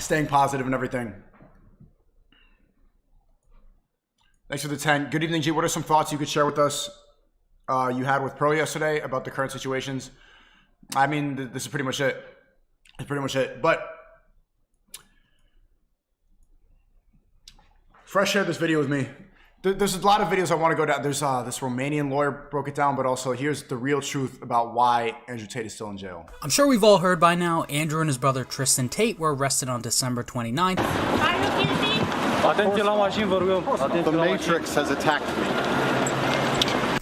staying positive and everything. Thanks for the 10. Good evening, G. What are some thoughts you could share with us you had with Pro yesterday about the current situations? I mean, this is pretty much it. It's pretty much it. But Fresh shared this video with me. There's a lot of videos I want to go down. There's this Romanian lawyer broke it down, but also here's the real truth about why Andrew Tate is still in jail. I'm sure we've all heard by now, Andrew and his brother Tristan Tate were arrested on December 29th. The Matrix has attacked me.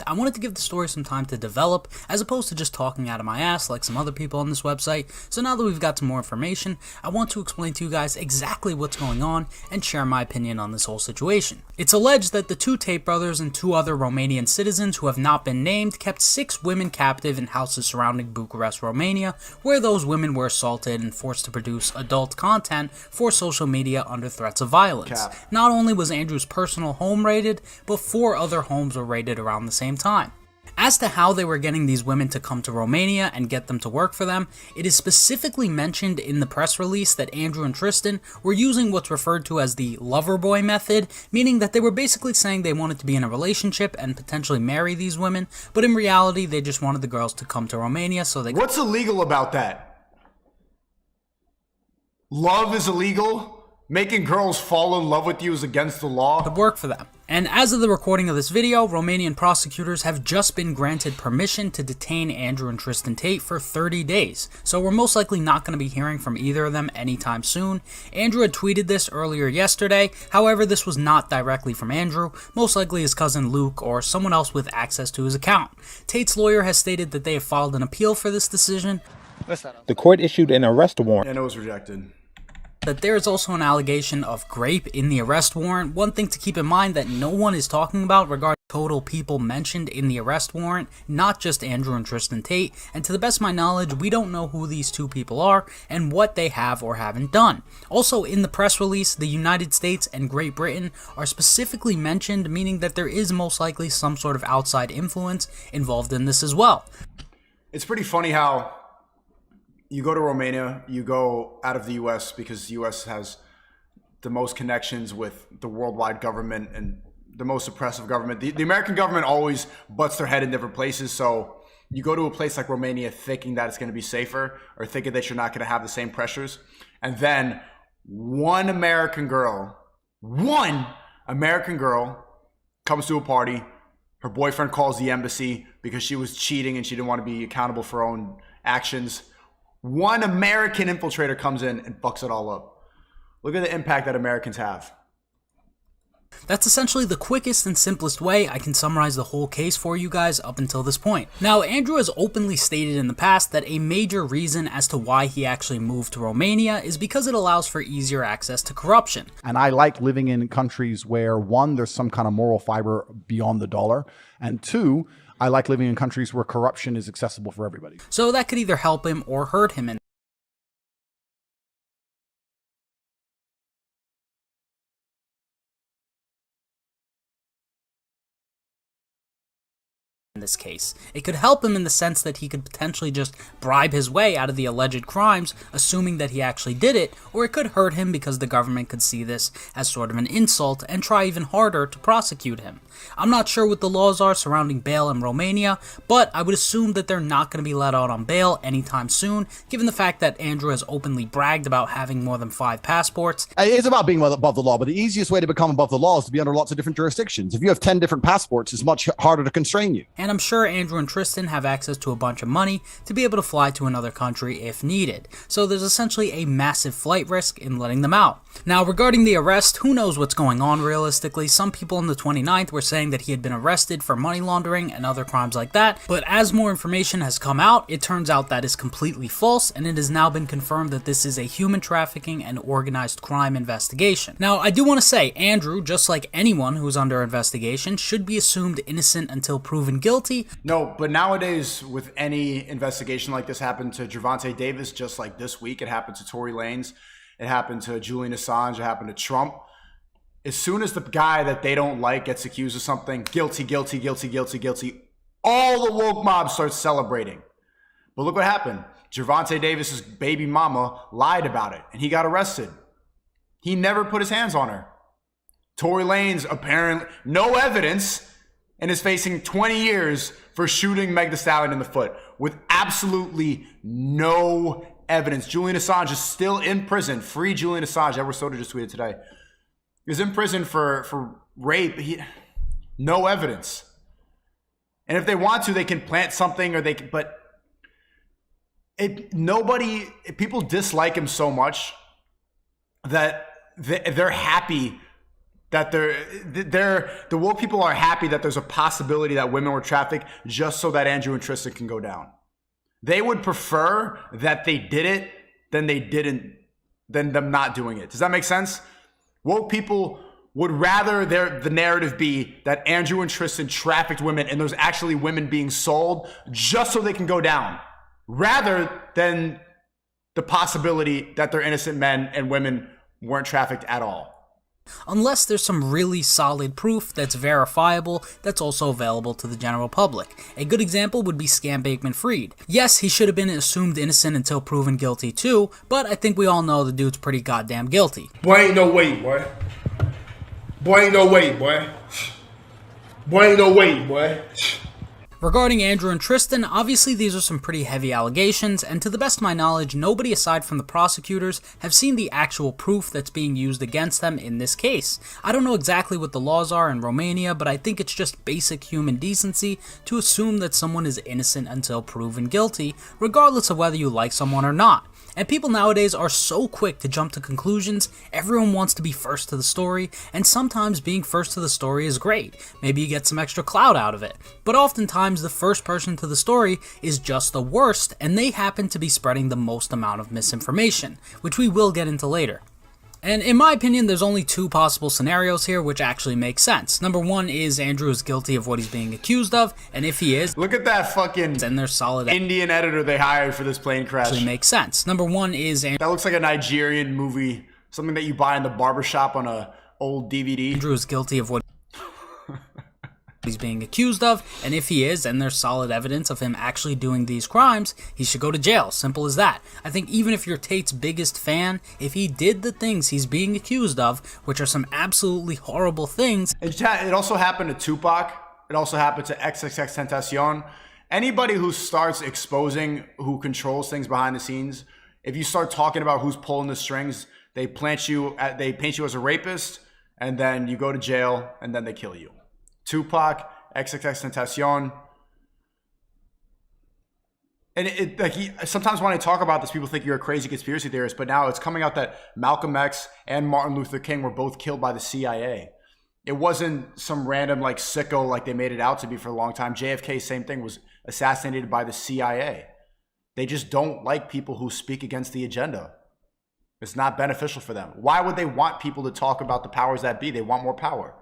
I wanted to give the story some time to develop, as opposed to just talking out of my ass like some other people on this website. So now that we've got some more information, I want to explain to you guys exactly what's going on and share my opinion on this whole situation. It's alleged that the two Tate brothers and two other Romanian citizens who have not been named kept 6 women captive in houses surrounding Bucharest, Romania, where those women were assaulted and forced to produce adult content for social media under threats of violence. Not only was Andrew's personal home raided, but 4 other homes were raided around the same time. As to how they were getting these women to come to Romania and get them to work for them, it is specifically mentioned in the press release that Andrew and Tristan were using what's referred to as the lover boy method, meaning that they were basically saying they wanted to be in a relationship and potentially marry these women, but in reality they just wanted the girls to come to Romania so they could— What's illegal about that? Love is illegal? Making girls fall in love with you is against the law? Could work for them. And as of the recording of this video, Romanian prosecutors have just been granted permission to detain Andrew and Tristan Tate for 30 days. So we're most likely not going to be hearing from either of them anytime soon. Andrew had tweeted this earlier yesterday. However, this was not directly from Andrew, most likely his cousin Luke or someone else with access to his account. Tate's lawyer has stated that they have filed an appeal for this decision. The court issued an arrest warrant. And it was rejected. That there is also an allegation of grape in the arrest warrant. One thing to keep in mind that no one is talking about regarding total people mentioned in the arrest warrant, not just Andrew and Tristan Tate, and to the best of my knowledge, we don't know who these 2 people are and what they have or haven't done. Also, in the press release, the United States and Great Britain are specifically mentioned, meaning that there is most likely some sort of outside influence involved in this as well. It's pretty funny how you go to Romania, you go out of the U.S. because the U.S. has the most connections with the worldwide government and the most oppressive government. The American government always butts their head in different places. So you go to a place like Romania thinking that it's going to be safer or thinking that you're not going to have the same pressures. And then one American girl comes to a party. Her boyfriend calls the embassy because she was cheating and she didn't want to be accountable for her own actions. One American infiltrator comes in and fucks it all up. Look at the impact that Americans have. That's essentially the quickest and simplest way I can summarize the whole case for you guys up until this point. Now, Andrew has openly stated in the past that a major reason as to why he actually moved to Romania is because it allows for easier access to corruption. And I like living in countries where, 1, there's some kind of moral fiber beyond the dollar, and 2, I like living in countries where corruption is accessible for everybody. So that could either help him or hurt him in this case. It could help him in the sense that he could potentially just bribe his way out of the alleged crimes, assuming that he actually did it, or it could hurt him because the government could see this as sort of an insult and try even harder to prosecute him. I'm not sure what the laws are surrounding bail in Romania, but I would assume that they're not going to be let out on bail anytime soon, given the fact that Andrew has openly bragged about having more than 5 passports. It's about being above the law, but the easiest way to become above the law is to be under lots of different jurisdictions. If you have 10 different passports, it's much harder to constrain you. And I'm sure Andrew and Tristan have access to a bunch of money to be able to fly to another country if needed. So there's essentially a massive flight risk in letting them out. Now, regarding the arrest, who knows what's going on realistically? Some people on the 29th were saying that he had been arrested for money laundering and other crimes like that, but as more information has come out, it turns out that is completely false, and it has now been confirmed that this is a human trafficking and organized crime investigation. Now, I do want to say, Andrew, just like anyone who's under investigation, should be assumed innocent until proven guilty. No, but nowadays, with any investigation like this, happened to Gervonta Davis just like this week. It happened to Tory Lanez. It happened to Julian Assange. It happened to Trump. As soon as the guy that they don't like gets accused of something, guilty, guilty, guilty, guilty, guilty, all the woke mob starts celebrating. But look what happened. Gervonta Davis's baby mama lied about it, and he got arrested. He never put his hands on her. Tory Lanez, apparently, no evidence, and is facing 20 years for shooting Meg Thee Stallion in the foot with absolutely no evidence. Julian Assange is still in prison. Free Julian Assange. Edward Soda just tweeted today. He's in prison for rape. No evidence. And if they want to, they can plant something, or they can, but people dislike him so much that they're happy that the woke people are happy that there's a possibility that women were trafficked just so that Andrew and Tristan can go down. They would prefer that they did it than them not doing it. Does that make sense? Woke people would rather the narrative be that Andrew and Tristan trafficked women and there's actually women being sold just so they can go down, rather than the possibility that they're innocent men and women weren't trafficked at all. Unless there's some really solid proof that's verifiable that's also available to the general public. A good example would be Scam Bankman-Fried. Yes, he should have been assumed innocent until proven guilty too, but I think we all know the dude's pretty goddamn guilty. Boy, ain't no way, boy. Boy, ain't no way, boy. Boy, ain't no way, boy. Regarding Andrew and Tristan, obviously these are some pretty heavy allegations, and to the best of my knowledge, nobody aside from the prosecutors have seen the actual proof that's being used against them in this case. I don't know exactly what the laws are in Romania, but I think it's just basic human decency to assume that someone is innocent until proven guilty, regardless of whether you like someone or not. And people nowadays are so quick to jump to conclusions. Everyone wants to be first to the story, and sometimes being first to the story is great. Maybe you get some extra clout out of it. But oftentimes the first person to the story is just the worst, and they happen to be spreading the most amount of misinformation, which we will get into later. And in my opinion, there's only two possible scenarios here which actually make sense. Number one is Andrew is guilty of what he's being accused of, and if he is, look at that fucking then there's solid Indian editor they hired for this plane crash. Actually makes sense. Number one is that looks like a Nigerian movie, something that you buy in the barbershop on a old DVD. Andrew is guilty of what he's being accused of, and if he is, and there's solid evidence of him actually doing these crimes, he should go to jail. Simple as that. I think even if you're Tate's biggest fan, if he did the things he's being accused of, which are some absolutely horrible things. It also happened to Tupac. It also happened to XXXTentacion. Anybody who starts exposing who controls things behind the scenes, if you start talking about who's pulling the strings, they paint you as a rapist, and then you go to jail, and then they kill you. Tupac, XXXTentacion. And sometimes when I talk about this, people think you're a crazy conspiracy theorist, but now it's coming out that Malcolm X and Martin Luther King were both killed by the CIA. It wasn't some random sicko like they made it out to be for a long time. JFK, same thing, was assassinated by the CIA. They just don't like people who speak against the agenda. It's not beneficial for them. Why would they want people to talk about the powers that be? They want more power.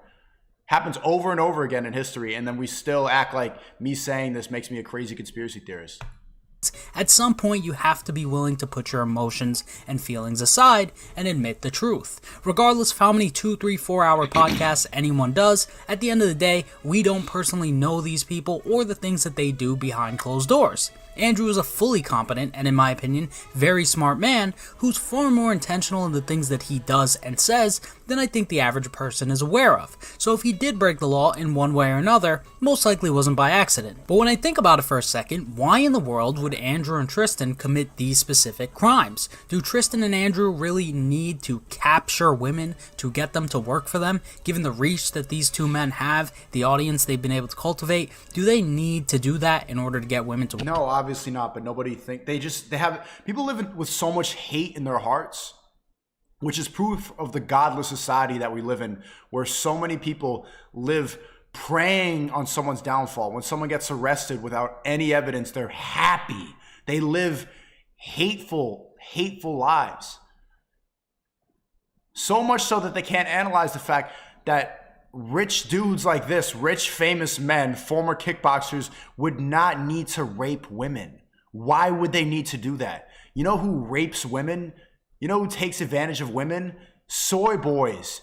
Happens over and over again in history, and then we still act like me saying this makes me a crazy conspiracy theorist. At some point, you have to be willing to put your emotions and feelings aside and admit the truth. Regardless of how many 2, 3, 4-hour podcasts anyone does, at the end of the day, we don't personally know these people or the things that they do behind closed doors. Andrew is a fully competent and, in my opinion, very smart man who's far more intentional in the things that he does and says than I think the average person is aware of. So if he did break the law in one way or another, most likely wasn't by accident. But when I think about it for a second, why in the world would Andrew and Tristan commit these specific crimes? Do Tristan and Andrew really need to capture women to get them to work for them? Given the reach that these two men have, the audience they've been able to cultivate, do they need to do that in order to get women to work? No, obviously not, but nobody they have people live with so much hate in their hearts, which is proof of the godless society that we live in, where so many people live preying on someone's downfall. When someone gets arrested without any evidence, they're happy. They live hateful lives. So much so that they can't analyze the fact that rich dudes like this, rich, famous men, former kickboxers, would not need to rape women. Why would they need to do that? You know who rapes women? You know who takes advantage of women? Soy boys.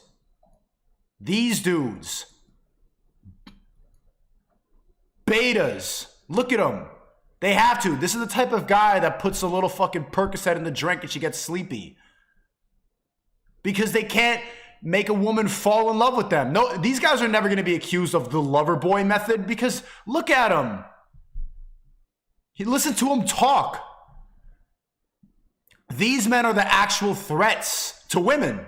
These dudes. Betas. Look at them. They have to. This is the type of guy that puts a little fucking Percocet in the drink and she gets sleepy. because they can't make a woman fall in love with them. No, these guys are never going to be accused of the lover boy method because look at him. Listen to him talk. These men are the actual threats to women.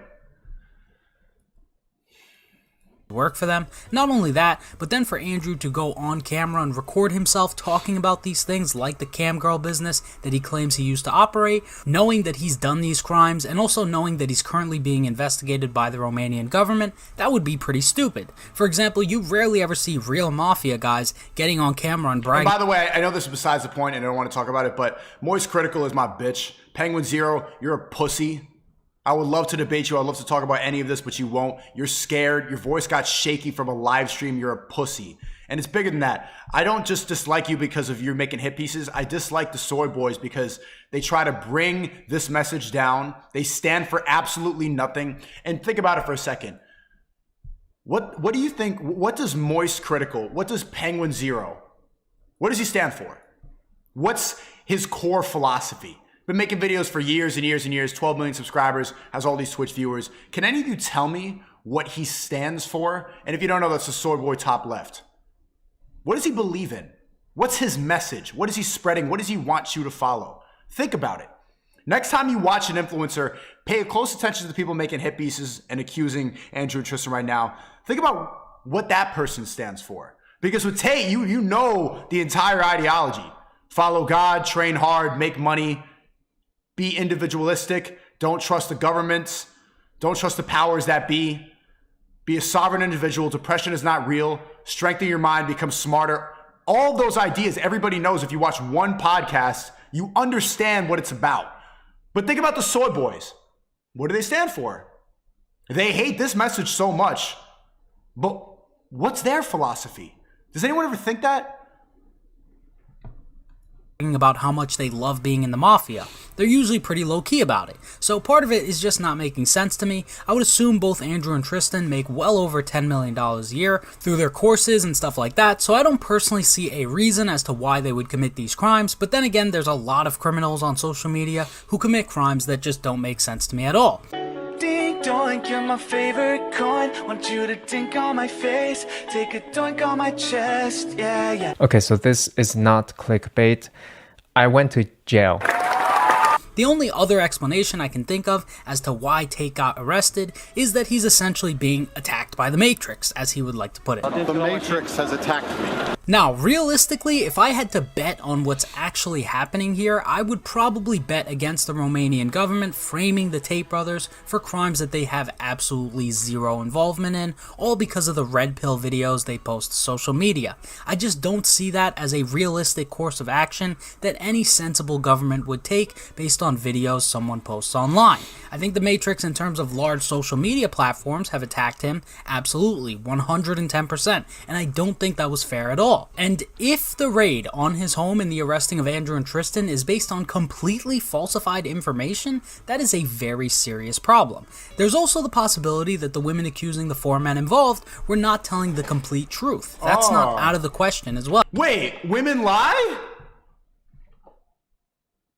Work for them. Not only that, but then for Andrew to go on camera and record himself talking about these things like the cam girl business that he claims he used to operate, knowing that he's done these crimes and also knowing that he's currently being investigated by the Romanian government, that would be pretty stupid. For example, you rarely ever see real mafia guys getting on camera and bragging. And by the way, I know this is besides the point and I don't want to talk about it, but Moist Critical is my bitch. Penguin Zero, you're a pussy. I would love to debate you. I'd love to talk about any of this, but you won't. You're scared. Your voice got shaky from a live stream. You're a pussy. And it's bigger than that. I don't just dislike you because of you making hit pieces. I dislike the Soy Boys because they try to bring this message down. They stand for absolutely nothing. And think about it for a second. What do you think? What does Moist Critical, what does Penguin Zero, what does he stand for? What's his core philosophy? Been making videos for years and years and years, 12 million subscribers, has all these Twitch viewers. Can any of you tell me what he stands for? And if you don't know, that's the Soy Boy top left. What does he believe in? What's his message? What is he spreading? What does he want you to follow? Think about it. Next time you watch an influencer, pay close attention to the people making hit pieces and accusing Andrew and Tristan right now. Think about what that person stands for. Because with Tate, you know the entire ideology. Follow God, train hard, make money, be individualistic, don't trust the governments, don't trust the powers that be a sovereign individual, depression is not real, strengthen your mind, become smarter. All those ideas, everybody knows if you watch one podcast, you understand what it's about. But think about the Soy Boys. What do they stand for? They hate this message so much, but what's their philosophy? Does anyone ever think that? About how much they love being in the mafia. They're usually pretty low-key about it. So part of it is just not making sense to me. I would assume both Andrew and Tristan make well over $10 million a year through their courses and stuff like that, so I don't personally see a reason as to why they would commit these crimes, but then again, there's a lot of criminals on social media who commit crimes that just don't make sense to me at all. Ding doink, you're my favorite coin. Want you to dink on my face, take a doink on my chest, yeah, yeah. Okay, so this is not clickbait. I went to jail. The only other explanation I can think of as to why Tate got arrested is that he's essentially being attacked by the Matrix, as he would like to put it. The Matrix has attacked me. Now, realistically, if I had to bet on what's actually happening here, I would probably bet against the Romanian government framing the Tate brothers for crimes that they have absolutely zero involvement in, all because of the red pill videos they post to social media. I just don't see that as a realistic course of action that any sensible government would take based on videos someone posts online. I think the Matrix, in terms of large social media platforms, have attacked him absolutely, 110%, and I don't think that was fair at all. And if the raid on his home and the arresting of Andrew and Tristan is based on completely falsified information, that is a very serious problem. There's also the possibility that the women accusing the four men involved were not telling the complete truth. That's not out of the question as well. Wait, women lie?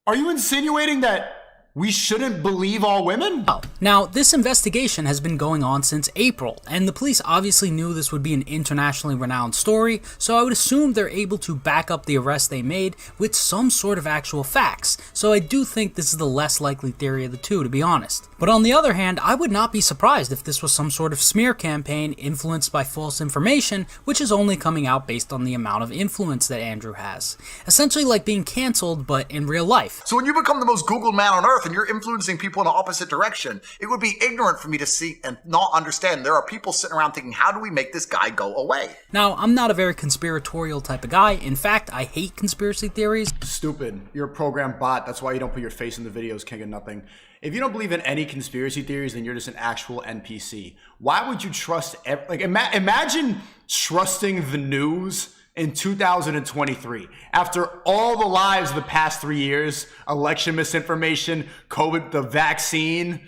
Are you insinuating that we shouldn't believe all women? Now, this investigation has been going on since April, and the police obviously knew this would be an internationally renowned story, so I would assume they're able to back up the arrest they made with some sort of actual facts, so I do think this is the less likely theory of the two, to be honest. But on the other hand, I would not be surprised if this was some sort of smear campaign influenced by false information, which is only coming out based on the amount of influence that Andrew has. Essentially like being cancelled, but in real life. So when you become the most Googled man on earth and you're influencing people in the opposite direction, it would be ignorant for me to see and not understand there are people sitting around thinking, how do we make this guy go away? Now, I'm not a very conspiratorial type of guy. In fact, I hate conspiracy theories. Stupid. You're a programmed bot. That's why you don't put your face in the videos, king of nothing. If you don't believe in any conspiracy theories, then you're just an actual NPC. Why would you trust... imagine trusting the news in 2023, after all the lives of the past 3 years, election misinformation, COVID, the vaccine,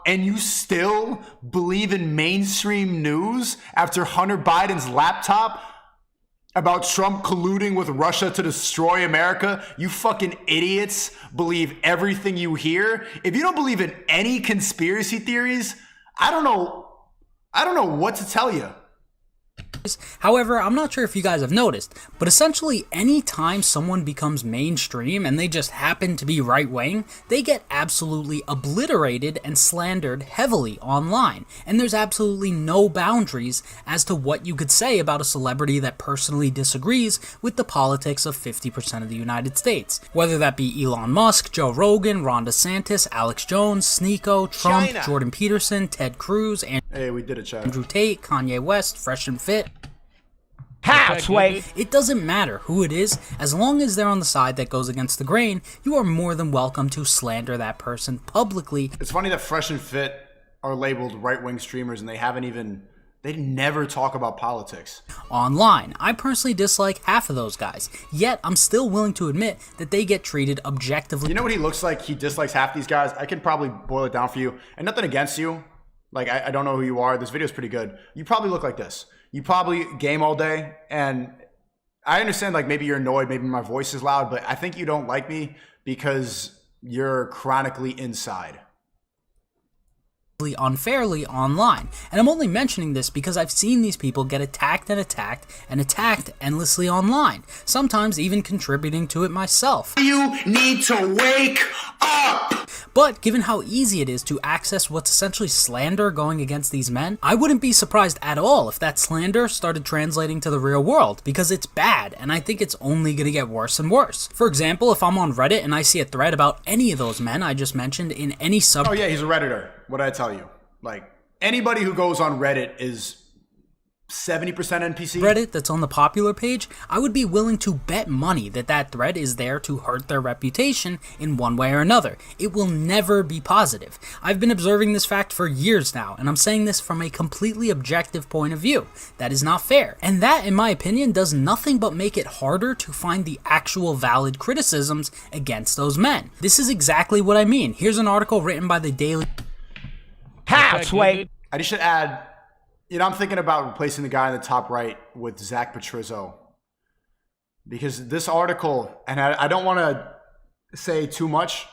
and you still believe in mainstream news after Hunter Biden's laptop? about Trump colluding with Russia to destroy America, you fucking idiots believe everything you hear. If you don't believe in any conspiracy theories, I don't know what to tell you. However, I'm not sure if you guys have noticed, but essentially any time someone becomes mainstream and they just happen to be right-wing, they get absolutely obliterated and slandered heavily online, and there's absolutely no boundaries as to what you could say about a celebrity that personally disagrees with the politics of 50% of the United States. Whether that be Elon Musk, Joe Rogan, Ron DeSantis, Alex Jones, Sneako, Trump, Jordan Peterson, Ted Cruz, Hey, we did it, chat. Andrew Tate, Kanye West, Fresh and Fit. It doesn't matter who it is, as long as they're on the side that goes against the grain, you are more than welcome to slander that person publicly. It's funny that Fresh and Fit are labeled right-wing streamers and they never talk about politics. Online. I personally dislike half of those guys, yet I'm still willing to admit that they get treated objectively. You know what he looks like? He dislikes half these guys. I can probably boil it down for you. And nothing against you. Like, I don't know who you are. This video is pretty good. You probably look like this. You probably game all day, and I understand, like, maybe you're annoyed, maybe my voice is loud, but I think you don't like me because you're chronically inside. Unfairly online, and I'm only mentioning this because I've seen these people get attacked and attacked and attacked endlessly online, sometimes even contributing to it myself. You need to wake up! But given how easy it is to access what's essentially slander going against these men, I wouldn't be surprised at all if that slander started translating to the real world, because it's bad, and I think it's only going to get worse and worse. For example, if I'm on Reddit and I see a thread about any of those men I just mentioned in any sub- Oh yeah, he's a Redditor. What did I tell you? Like, anybody who goes on Reddit is 70% NPC. Reddit that's on the popular page, I would be willing to bet money that that thread is there to hurt their reputation in one way or another. It will never be positive. I've been observing this fact for years now, and I'm saying this from a completely objective point of view. That is not fair. And that, in my opinion, does nothing but make it harder to find the actual valid criticisms against those men. This is exactly what I mean. Here's an article written by the Daily... I just should add, you know, I'm thinking about replacing the guy in the top right with Zach Petrizzo. Because this article, and I don't want to say too much,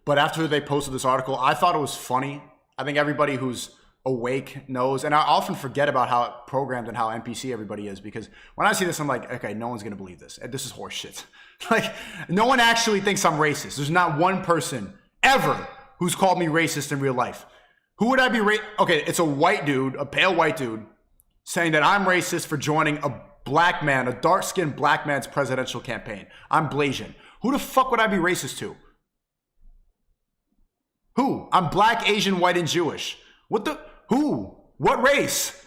but after they posted this article, I thought it was funny. I think everybody who's awake knows, and I often forget about how programmed and how NPC everybody is, because when I see this, I'm like, okay, no one's going to believe this. This is horse shit. Like, no one actually thinks I'm racist. There's not one person ever who's called me racist in real life. Who would I be okay, it's a white dude, a pale white dude, saying that I'm racist for joining a black man, a dark-skinned black man's presidential campaign. I'm Blasian. Who the fuck would I be racist to? Who? I'm black, Asian, white, and Jewish. Who? What race?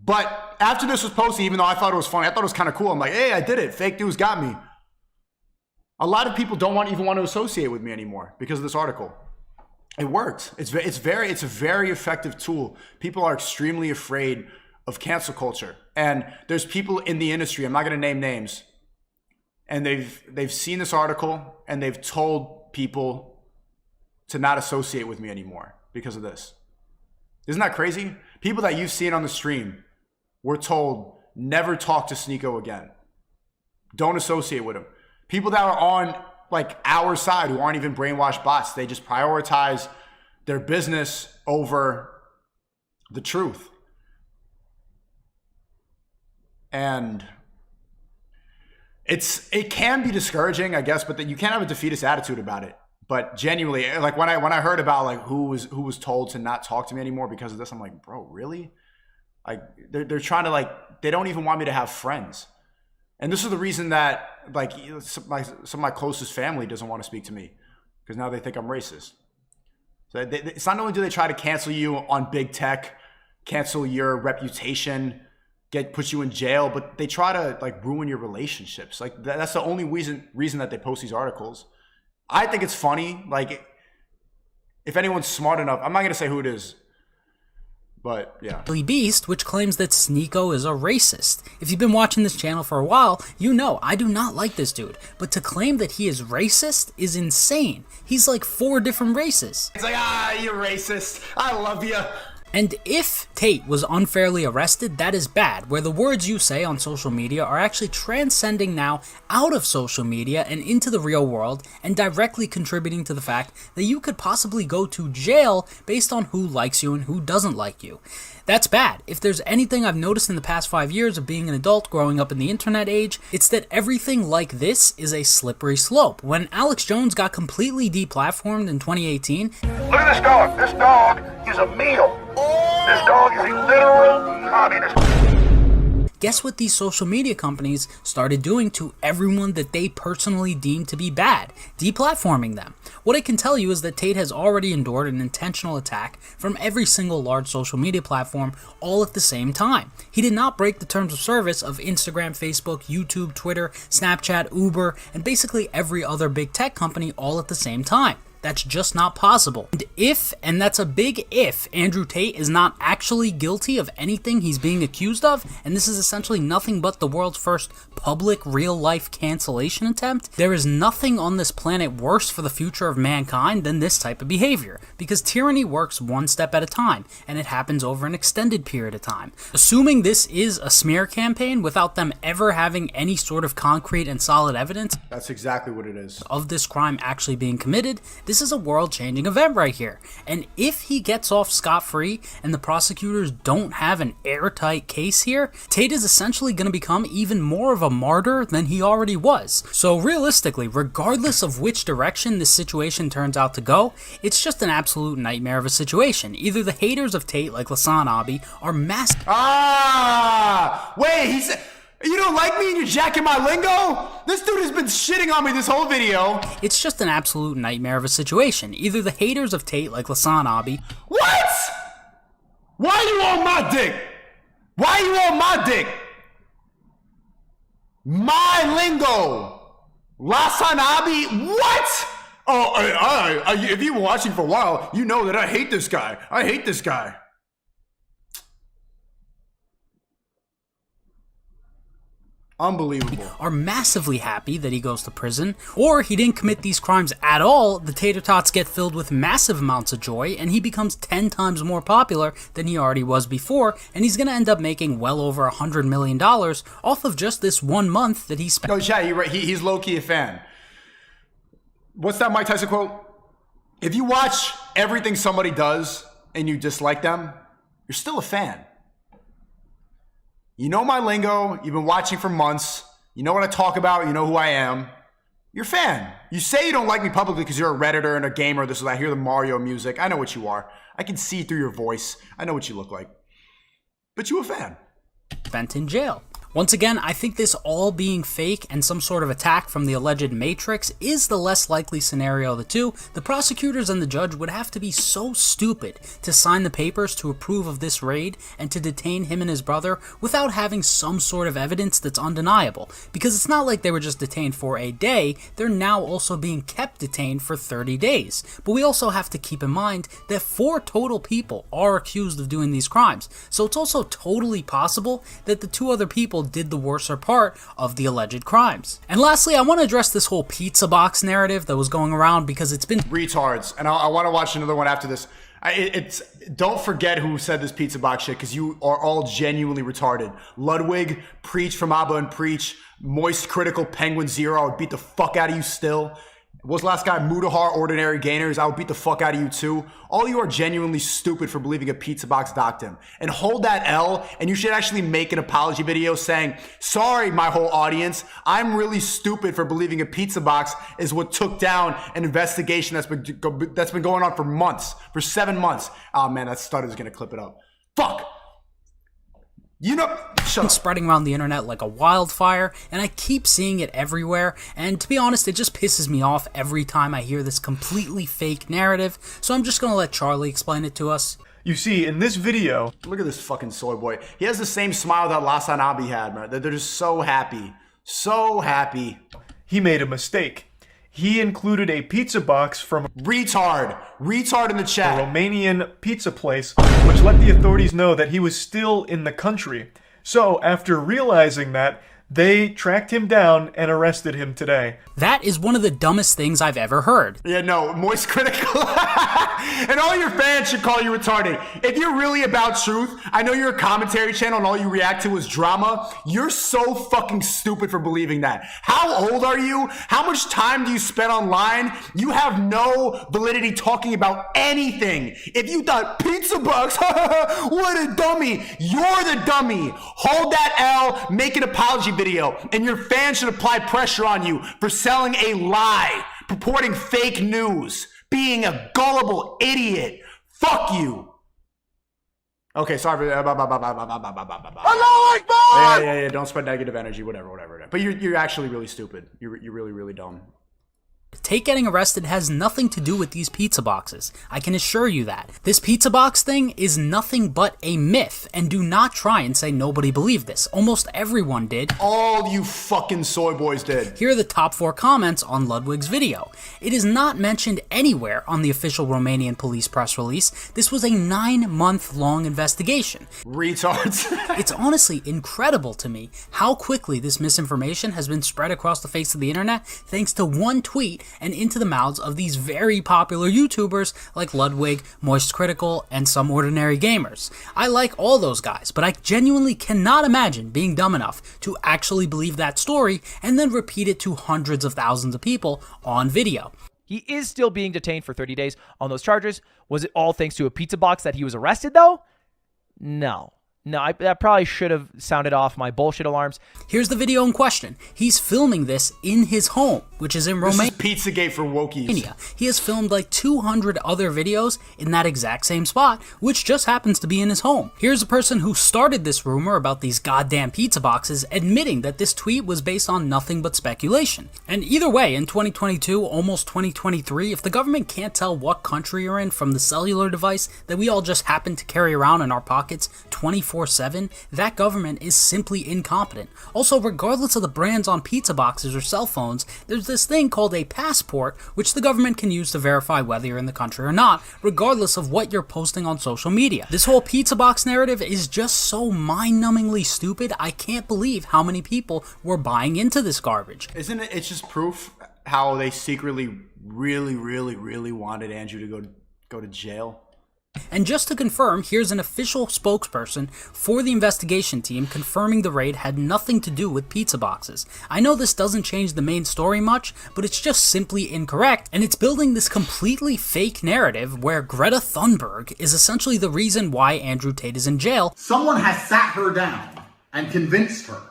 But after this was posted, even though I thought it was funny, I thought it was kind of cool. I'm like, hey, I did it. Fake news got me. A lot of people don't even want to associate with me anymore because of this article. It worked. It's a very effective tool. People are extremely afraid of cancel culture, and there's people in the industry. I'm not going to name names, and they've seen this article and they've told people to not associate with me anymore because of this. Isn't that crazy? People that you've seen on the stream were told never talk to Sneako again. Don't associate with him. People that are on like our side who aren't even brainwashed bots, they just prioritize their business over the truth. And it can be discouraging, I guess, but you can't have a defeatist attitude about it. But genuinely, like when I heard about like who was told to not talk to me anymore because of this, I'm like, bro, really? Like they're trying to, like, they don't even want me to have friends. And this is the reason that, like, some of my closest family doesn't want to speak to me, because now they think I'm racist. So it's not only do they try to cancel you on big tech, cancel your reputation, put you in jail, but they try to like ruin your relationships. Like that's the only reason that they post these articles. I think it's funny. Like, if anyone's smart enough, I'm not gonna say who it is. But yeah. Beast, which claims that Sneako is a racist. If you've been watching this channel for a while, you know I do not like this dude. But to claim that he is racist is insane. He's like 4 different races. It's like, you're racist. I love you. And if Tate was unfairly arrested, that is bad, where the words you say on social media are actually transcending now out of social media and into the real world, and directly contributing to the fact that you could possibly go to jail based on who likes you and who doesn't like you. That's bad. If there's anything I've noticed in the past 5 years of being an adult growing up in the internet age, it's that everything like this is a slippery slope. When Alex Jones got completely deplatformed in 2018, Look at this dog. This dog is a meal. This dog is a literal communist. guess what these social media companies started doing to everyone that they personally deemed to be bad? Deplatforming them. What I can tell you is that Tate has already endured an intentional attack from every single large social media platform all at the same time. He did not break the terms of service of Instagram, Facebook, YouTube, Twitter, Snapchat, Uber, and basically every other big tech company all at the same time. That's just not possible. And if, and that's a big if, Andrew Tate is not actually guilty of anything he's being accused of, and this is essentially nothing but the world's first public real-life cancellation attempt, there is nothing on this planet worse for the future of mankind than this type of behavior, because tyranny works one step at a time, and it happens over an extended period of time. Assuming this is a smear campaign without them ever having any sort of concrete and solid evidence, that's exactly what it is, of this crime actually being committed, this is a world-changing event right here. And if he gets off scot-free and the prosecutors don't have an airtight case here, Tate is essentially going to become even more of a martyr than he already was. So realistically, regardless of which direction this situation turns out to go, it's just an absolute nightmare of a situation. Either the haters of Tate, like Lasan Abi, are massive. Wait, he said... You don't like me and you're jacking my lingo? This dude has been shitting on me this whole video. It's just an absolute nightmare of a situation. Either the haters of Tate, like Lasan Abi... What? Why are you on my dick? Why are you on my dick? My lingo. Lasan Abi? What? Oh, if you've been watching for a while, you know that I hate this guy. I hate this guy. Unbelievable. Are massively happy that he goes to prison, or he didn't commit these crimes at all. The tater tots get filled with massive amounts of joy, and he becomes 10 times more popular than he already was before, and he's gonna end up making well over $100 million off of just this 1 month that he spent. No, yeah, you're right. He's low-key a fan. What's that Mike Tyson quote? If you watch everything somebody does and you dislike them, you're still a fan. You know my lingo. You've been watching for months. You know what I talk about. You know who I am. You're a fan. You say you don't like me publicly because you're a Redditor and a gamer. This is, I hear the Mario music. I know what you are. I can see through your voice. I know what you look like. But you a fan. Spent in jail. Once again, I think this all being fake and some sort of attack from the alleged Matrix is the less likely scenario of the two. The prosecutors and the judge would have to be so stupid to sign the papers to approve of this raid and to detain him and his brother without having some sort of evidence that's undeniable. Because it's not like they were just detained for a day, they're now also being kept detained for 30 days. But we also have to keep in mind that 4 total people are accused of doing these crimes. So it's also totally possible that the 2 other people did the worser part of the alleged crimes. And lastly, I want to address this whole pizza box narrative that was going around because it's been retards, and I want to watch another one after this. Don't forget who said this pizza box shit, because you are all genuinely retarded. Ludwig, Preach from Abba and Preach, Moist Critical, Penguin Zero, I would beat the fuck out of you still. What's the last guy? Mudahar, Ordinary Gainers, I would beat the fuck out of you too. All of you are genuinely stupid for believing a pizza box docked him. And hold that L, and you should actually make an apology video saying, sorry, my whole audience, I'm really stupid for believing a pizza box is what took down an investigation that's been going on for months, for 7 months. Oh man, that stutter's gonna clip it up. Fuck! You know, spreading around the internet like a wildfire, and I keep seeing it everywhere, and to be honest, it just pisses me off every time I hear this completely fake narrative, so I'm just gonna let Charlie explain it to us. You see, in this video... Look at this fucking soy boy. He has the same smile that Lasan Abi had, man. They're just so happy. So happy. He made a mistake. He included a pizza box from retard in the chat. A Romanian pizza place, which let the authorities know that he was still in the country. So, after realizing that, They tracked him down and arrested him today. That is one of the dumbest things I've ever heard. Yeah, no, moist critical. And all your fans should call you retarded. If you're really about truth, I know you're a commentary channel and all you react to is drama. You're so fucking stupid for believing that. How old are you? How much time do you spend online? You have no validity talking about anything. If you thought pizza box, what a dummy. You're the dummy. Hold that L, make an apology video, and your fans should apply pressure on you for selling a lie, purporting fake news, being a gullible idiot. Fuck you. Okay, sorry for that. Yeah. Don't spread negative energy, whatever. But you're actually really stupid. You're really, really dumb. Tate getting arrested has nothing to do with these pizza boxes. I can assure you that. This pizza box thing is nothing but a myth, and do not try and say nobody believed this. Almost everyone did. All you fucking soy boys did. Here are the top 4 comments on Ludwig's video. It is not mentioned anywhere on the official Romanian police press release. This was a 9-month-long investigation. Retards. It's honestly incredible to me how quickly this misinformation has been spread across the face of the internet thanks to one tweet and into the mouths of these very popular YouTubers like Ludwig, Moist Critical, and Some Ordinary Gamers. I like all those guys, but I genuinely cannot imagine being dumb enough to actually believe that story and then repeat it to hundreds of thousands of people on video. He is still being detained for 30 days on those charges. Was it all thanks to a pizza box that he was arrested, though? No, that probably should have sounded off my bullshit alarms. Here's the video in question. He's filming this in his home, which is in Romania. This is Pizzagate for wokies. He has filmed like 200 other videos in that exact same spot, which just happens to be in his home. Here's a person who started this rumor about these goddamn pizza boxes admitting that this tweet was based on nothing but speculation. And either way, in 2022, almost 2023, if the government can't tell what country you're in from the cellular device that we all just happen to carry around in our pockets 24/7, that government is simply incompetent. Also, regardless of the brands on pizza boxes or cell phones, there's this thing called a passport, which the government can use to verify whether you're in the country or not, regardless of what you're posting on social media. This whole pizza box narrative is just so mind-numbingly stupid, I can't believe how many people were buying into this garbage. Isn't it? It's just proof how they secretly really wanted Andrew to go to jail. And just to confirm, here's an official spokesperson for the investigation team confirming the raid had nothing to do with pizza boxes. I know this doesn't change the main story much, but it's just simply incorrect, and it's building this completely fake narrative where Greta Thunberg is essentially the reason why Andrew Tate is in jail. Someone has sat her down and convinced her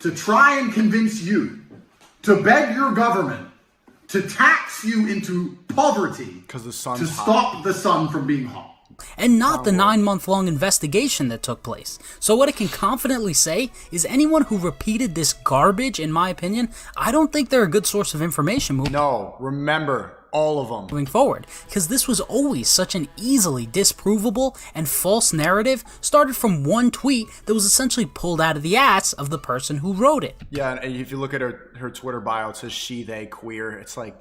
to try and convince you to beg your government to tax you into poverty because the sun's to stop the sun from being hot. And not the 9-month-long investigation that took place. So what I can confidently say is anyone who repeated this garbage, in my opinion, I don't think they're a good source of information remember, all of them. Moving forward, because this was always such an easily disprovable and false narrative, started from one tweet that was essentially pulled out of the ass of the person who wrote it. Yeah, and if you look at her Twitter bio, it says she, they, queer. It's like,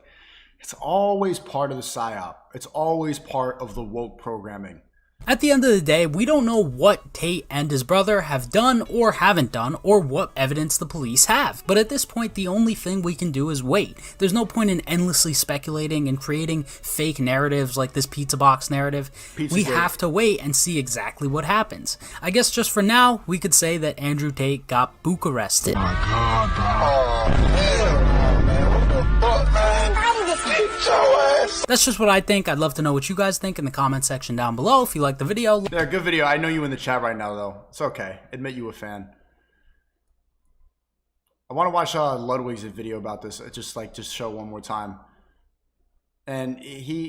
it's always part of the PSYOP. It's always part of the woke programming. At the end of the day, we don't know what Tate and his brother have done or haven't done, or what evidence the police have. But at this point, the only thing we can do is wait. There's no point in endlessly speculating and creating fake narratives like this pizza box narrative. We have to wait and see exactly what happens. I guess just for now, we could say that Andrew Tate got Bucharest-ed. That's just what I think. I'd love to know what you guys think in the comment section down below. If you like the video. Yeah, good video. I know you in the chat right now, though. It's okay. Admit you a fan. I want to watch Ludwig's video about this. Just show one more time. And he